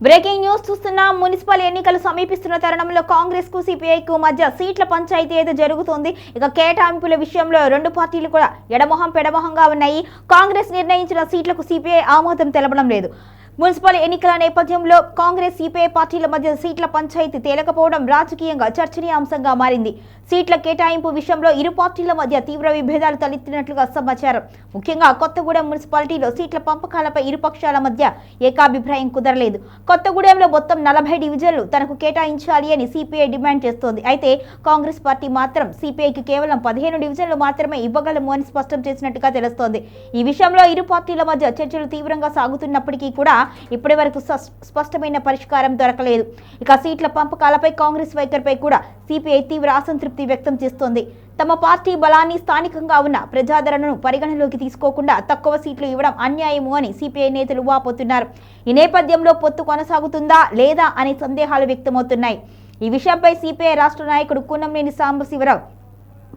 Breaking news చూస్తున్న municipal ఎన్నికలు సమీపిస్తున్న తరుణంలో కాంగ్రెస్ కు సిపిఐకు మధ్య సీట్ల పంచాయతీ అయితే జరుగుతోంది. ఇక కేటాయింపుల విషయంలో రెండు పార్టీలు కూడా ఎడమొహం పెడమొహంగా ఉన్నాయి. కాంగ్రెస్ నిర్ణయించిన సీట్లకు సిపిఐ ఆమోదం తెలపడం లేదు. మున్సిపల్ ఎన్నికల నేపథ్యంలో కాంగ్రెస్ సిపిఐ పార్టీల మధ్య సీట్ల పంచాయతీ తేలకపోవడం రాజకీయంగా చర్చనీయాంశంగా మారింది. సీట్ల కేటాయింపు విషయంలో ఇరు పార్టీల మధ్య తీవ్ర విభేదాలు తలెత్తినట్లుగా సమాచారం. ముఖ్యంగా కొత్తగూడెం మున్సిపాలిటీలో సీట్ల పంపకాలపై ఇరు పక్షాల మధ్య ఏకాభిప్రాయం కుదరలేదు. కొత్తగూడెంలో మొత్తం 40 డివిజన్లు తనకు కేటాయించాలి అని సిపిఐ డిమాండ్ చేస్తోంది. అయితే కాంగ్రెస్ పార్టీ మాత్రం సిపిఐకి కేవలం 15 డివిజన్లు మాత్రమే ఇవ్వగలము అని స్పష్టం చేసినట్టుగా తెలుస్తోంది. ఈ విషయంలో ఇరు పార్టీల మధ్య చర్చలు తీవ్రంగా సాగుతున్నప్పటికీ కూడా ఇప్పటి వరకు స్పష్టమైన పరిష్కారం దొరకలేదు. ఇక సీట్ల పంపకాలపై కాంగ్రెస్ వైఖరిపై కూడా సిపిఐ తీవ్ర అసంతృప్తి వ్యక్తం చేస్తోంది. తమ పార్టీ బలాన్ని, స్థానికంగా ఉన్న ప్రజాదరణను పరిగణలోకి తీసుకోకుండా తక్కువ సీట్లు ఇవ్వడం అన్యాయము అని సిపిఐ నేతలు వాపోతున్నారు. ఈ నేపథ్యంలో పొత్తు కొనసాగుతుందా లేదా అనే సందేహాలు వ్యక్తమవుతున్నాయి. ఈ విషయంపై సిపిఐ రాష్ట్ర నాయకుడు కూనంనేని సాంబశివరావు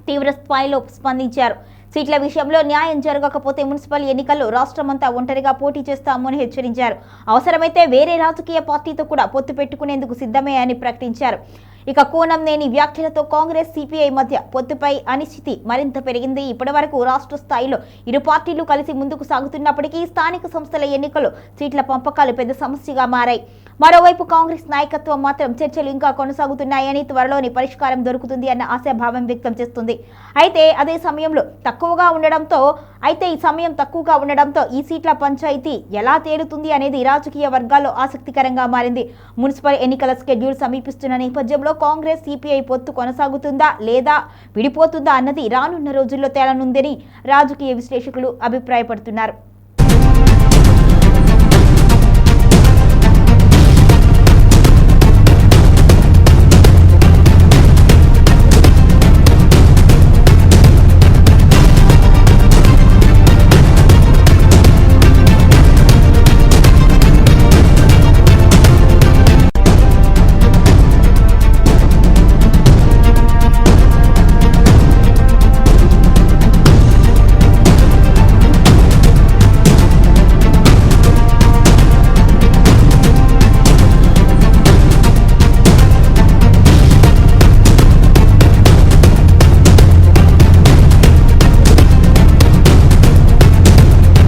తీవ్ర స్థాయిలో స్పందించారు. సీట్ల విషయంలో న్యాయం జరగకపోతే మున్సిపల్ ఎన్నికల్లో రాష్ట్రమంతా ఒంటరిగా పోటీ చేస్తామని హెచ్చరించారు. అవసరమైతే వేరే రాజకీయ పార్టీతో కూడా పొత్తు పెట్టుకునేందుకు సిద్ధమే అని ప్రకటించారు. ఇక కూనంనేని వ్యాఖ్యలతో కాంగ్రెస్ సిపిఐ మధ్య పొత్తుపై అనిశ్చితి మరింత పెరిగింది. ఇప్పటి వరకు రాష్ట్ర స్థాయిలో ఇరు పార్టీలు కలిసి ముందుకు సాగుతున్నప్పటికీ స్థానిక సంస్థల ఎన్నికల్లో సీట్ల పంపకాలు పెద్ద సమస్యగా మారాయి. మరోవైపు కాంగ్రెస్ నాయకత్వం మాత్రం చర్చలు ఇంకా కొనసాగుతున్నాయని, త్వరలోని పరిష్కారం దొరుకుతుంది అన్న ఆశాభావం వ్యక్తం చేస్తుంది. అయితే ఈ సమయం తక్కువగా ఉండడంతో ఈ సీట్ల పంచాయతీ ఎలా తేలుతుంది అనేది రాజకీయ వర్గాల్లో ఆసక్తికరంగా మారింది. మున్సిపల్ ఎన్నికల షెడ్యూల్ సమీపిస్తున్న నేపథ్యంలో కాంగ్రెస్ సిపిఐ పొత్తు కొనసాగుతుందా లేదా విడిపోతుందా అన్నది రానున్న రోజుల్లో తేలనుందని రాజకీయ విశ్లేషకులు అభిప్రాయపడుతున్నారు.